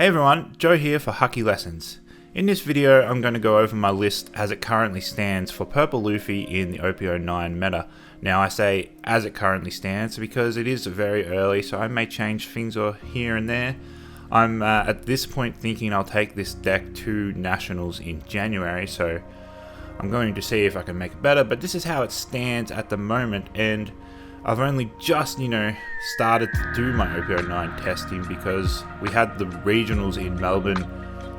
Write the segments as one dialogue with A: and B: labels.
A: Hey everyone, Joe here for Haki Lessons. In this video I'm going to go over my list as it currently stands for Purple Luffy in the OP09 meta. Now I say as it currently stands because it is very early, so I may change things here and there. I'm at this point thinking I'll take this deck to Nationals in January, so I'm going to see if I can make it better, but this is how it stands at the moment, and I've only just, started to do my OP09 testing because we had the regionals in Melbourne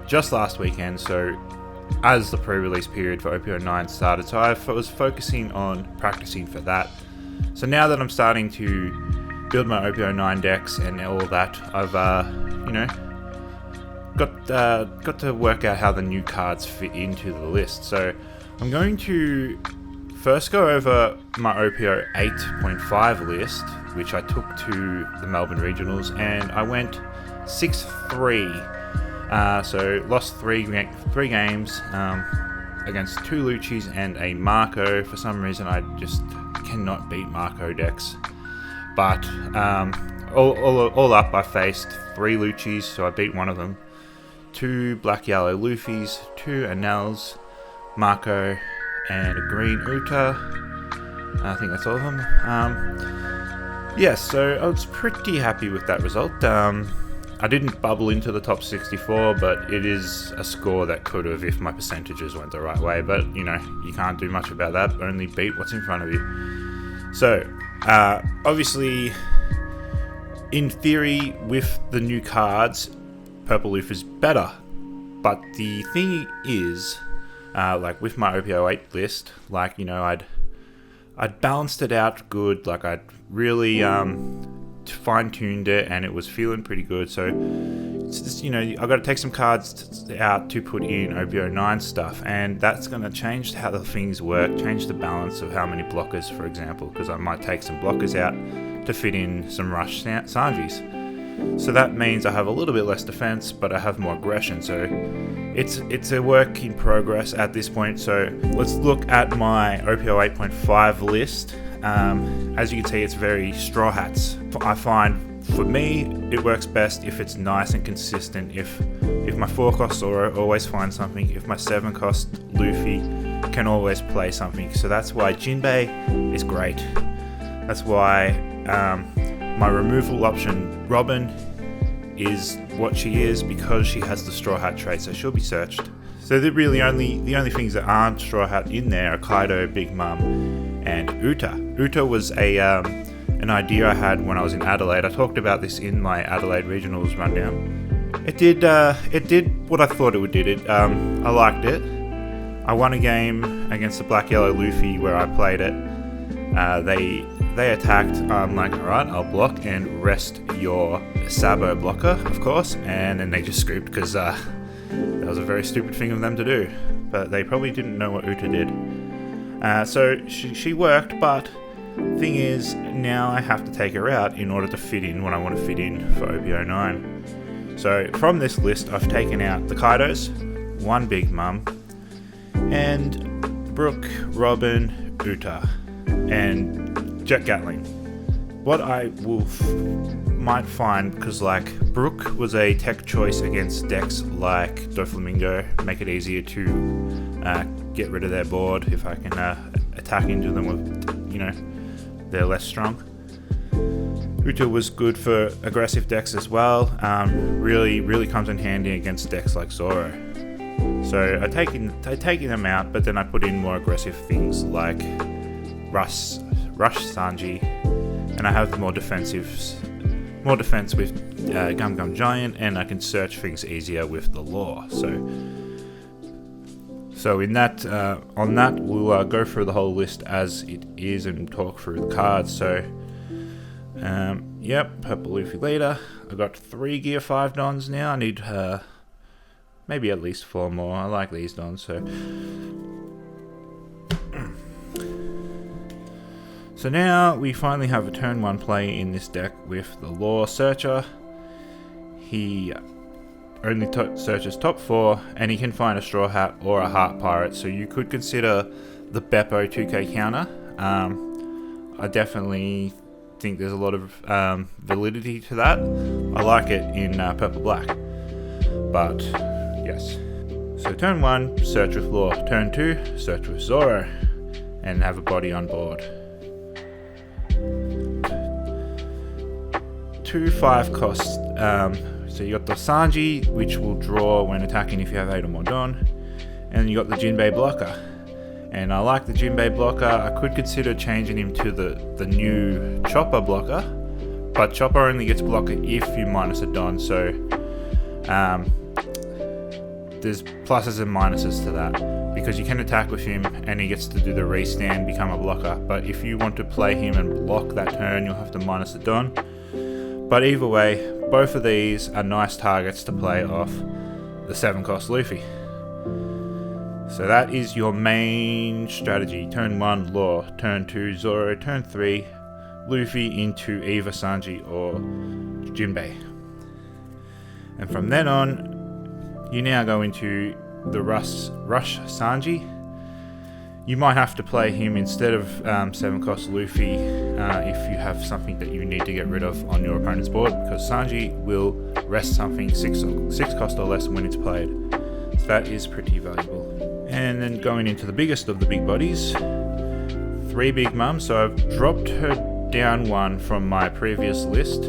A: just last weekend, so as the pre-release period for OP09 started, so I was focusing on practicing for that. So now that I'm starting to build my OP09 decks and all that, I've, got to work out how the new cards fit into the list. So I'm going to first go over my OPO 8.5 list, which I took to the Melbourne Regionals, and I went 6-3. So lost three games against two Luchis and a Marco. For some reason I just cannot beat Marco decks. But all up I faced three Luchis, so I beat one of them. Two black yellow Luffys, two Anels, Marco, and a green Uta. I think that's all of them. So I was pretty happy with that result. I didn't bubble into the top 64, but it is a score that could have if my percentages went the right way. But, you can't do much about that, only beat what's in front of you. So, obviously, in theory, with the new cards, Purple Luffy is better. But the thing is, with my OPO8 list, I'd balanced it out good, I'd really fine-tuned it, and it was feeling pretty good. So it's just, I've got to take some cards out to put in OPO9 stuff, and that's going to change how the things work, change the balance of how many blockers, for example, because I might take some blockers out to fit in some rush Sanjis. So that means I have a little bit less defense, but I have more aggression. So it's a work in progress at this point. So let's look at my OPO 8.5 list. As you can see, it's very Straw Hats. I find for me it works best if it's nice and consistent. If my 4-cost Zoro always finds something, if my 7-cost Luffy can always play something. So that's why Jinbei is great. That's why my removal option, Robin, is what she is because she has the Straw Hat trait, so she'll be searched. So the only things that aren't Straw Hat in there are Kaido, Big Mom, and Uta. Uta was an idea I had when I was in Adelaide. I talked about this in my Adelaide Regionals rundown. It did what I thought it would do. I liked it. I won a game against the Black Yellow Luffy where I played it. They attacked. I'm like, alright, I'll block and rest your Sabo blocker, of course, and then they just scooped because that was a very stupid thing of them to do. But they probably didn't know what Uta did. So she worked, but thing is, now I have to take her out in order to fit in what I want to fit in for OPO9. So from this list, I've taken out the Kaidos, one Big Mom, and Brook, Robin, Uta, and Jet Gatling. What I might find, because Brook was a tech choice against decks like Doflamingo, make it easier to get rid of their board if I can attack into them with, they're less strong. Uta was good for aggressive decks as well. Really comes in handy against decks like Zoro. So I taking them out, but then I put in more aggressive things like Rush Sanji, and I have more defense with Gum Gum Giant, and I can search things easier with the Law. So in that, on that, we'll go through the whole list as it is and talk through the cards. So, Purple Luffy leader. I got 3 Gear 5 Dons now. I need maybe at least 4 more. I like these Dons. So now we finally have a turn 1 play in this deck with the Law Searcher. He only searches top 4, and he can find a Straw Hat or a Heart Pirate, so you could consider the Beppo 2k counter. I definitely think there's a lot of validity to that. I like it in Purple Black. but yes. So turn 1, search with Law. Turn 2, search with Zoro, and have a body on board. 2 5 costs. So you got the Sanji, which will draw when attacking if you have 8 or more Don, and you got the Jinbei blocker. And I like the Jinbei blocker. I could consider changing him to the new Chopper blocker, but Chopper only gets blocker if you minus a Don, so there's pluses and minuses to that, because you can attack with him and he gets to do the restand, become a blocker, but if you want to play him and block that turn, you'll have to minus a Don. But either way, both of these are nice targets to play off the 7 cost Luffy. So that is your main strategy. Turn 1, Law. Turn 2, Zoro. Turn 3, Luffy into either Sanji or Jinbei. And from then on, you now go into the Rush Sanji. You might have to play him instead of 7 cost Luffy if you have something that you need to get rid of on your opponent's board, because Sanji will rest something 6 cost or less when it's played. So that is pretty valuable. And then going into the biggest of the big bodies, 3 Big Mum. So I've dropped her down 1 from my previous list,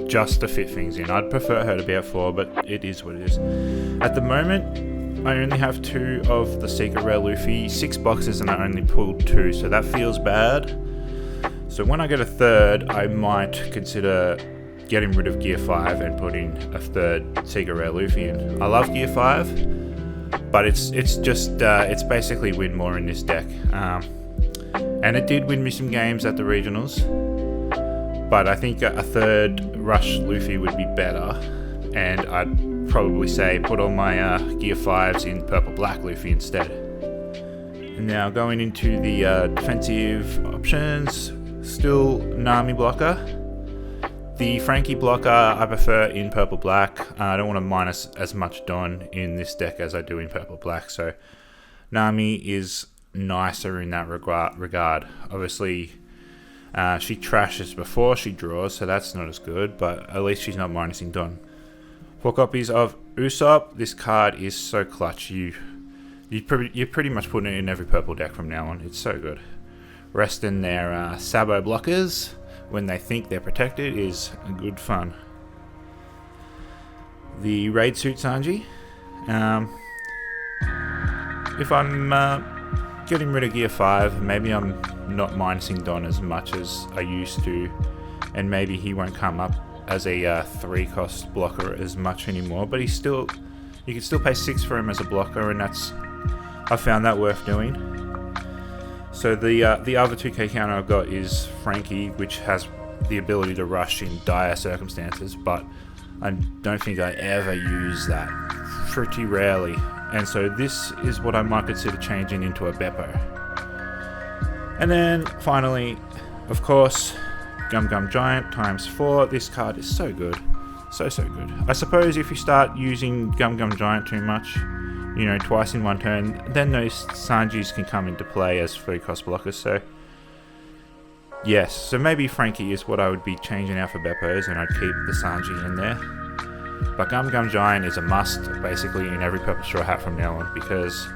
A: just to fit things in. I'd prefer her to be at 4, but it is what it is. At the moment, I only have 2 of the Secret Rare Luffy, 6 boxes, and I only pulled 2, so that feels bad. So when I get a 3rd, I might consider getting rid of Gear 5 and putting a 3rd Secret Rare Luffy in. I love Gear 5, but it's basically win more in this deck. And it did win me some games at the regionals, but I think a 3rd Rush Luffy would be better, and I'd probably say put all my Gear 5s in Purple Black Luffy instead. And now going into the defensive options, still Nami blocker. The Frankie blocker I prefer in Purple Black. I don't want to minus as much Don in this deck as I do in Purple Black, so Nami is nicer in that regard. Obviously, she trashes before she draws, so that's not as good, but at least she's not minusing Don. 4 copies of Usopp. This card is so clutch. You're pretty much putting it in every purple deck from now on. It's so good. Resting their Sabo blockers when they think they're protected is good fun. The Raid Suit Sanji. If I'm getting rid of Gear 5, maybe I'm not minusing Don as much as I used to, and maybe he won't come up as a 3 cost blocker as much anymore, but you can still pay 6 for him as a blocker, and I found that worth doing. So the other 2k counter I've got is Frankie, which has the ability to rush in dire circumstances, but I don't think I ever use that, pretty rarely, and so this is what I might consider changing into a Beppo. And then finally, of course, Gum Gum Giant times 4. This card is so good. So good. I suppose if you start using Gum Gum Giant too much, twice in one turn, then those Sanjis can come into play as 3 cost blockers. So yes, so maybe Frankie is what I would be changing out for Beppos, and I'd keep the Sanji in there. But Gum Gum Giant is a must basically in every Purple Straw Hat from now on, because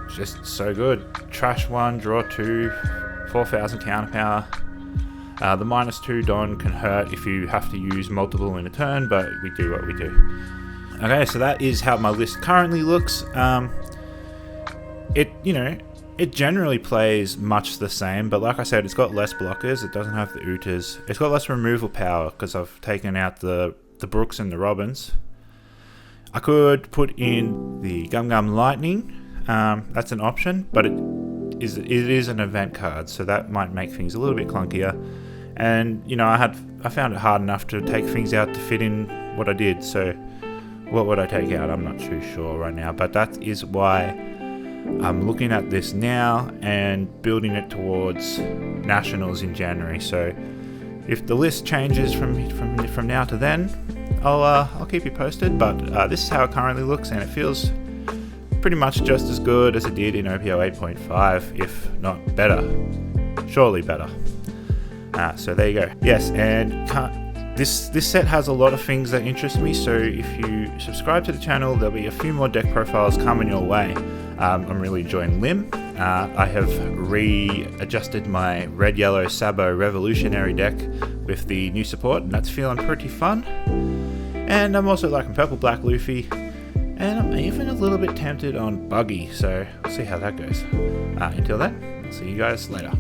A: it's just so good. Trash 1, draw 2, 4,000 counter power. The -2 Don can hurt if you have to use multiple in a turn, but we do what we do. Okay, so that is how my list currently looks. It generally plays much the same, but like I said, it's got less blockers, it doesn't have the Utas, it's got less removal power because I've taken out the Brooks and the Robins. I could put in the Gum Gum Lightning, that's an option, but it is an event card, so that might make things a little bit clunkier. And I found it hard enough to take things out to fit in what I did, so what would I take out? I'm not too sure right now, but that is why I'm looking at this now and building it towards Nationals in January. So if the list changes from now to then, I'll keep you posted, but this is how it currently looks, and it feels pretty much just as good as it did in OPO 8.5, if not better. Surely better. So there you go. Yes, and This set has a lot of things that interest me, so if you subscribe to the channel, there'll be a few more deck profiles coming your way. I'm really enjoying Lim. I have readjusted my red-yellow Sabo Revolutionary deck with the new support, and that's feeling pretty fun. And I'm also liking purple-black Luffy, and I'm even a little bit tempted on Buggy, so we'll see how that goes. Until then, I'll see you guys later.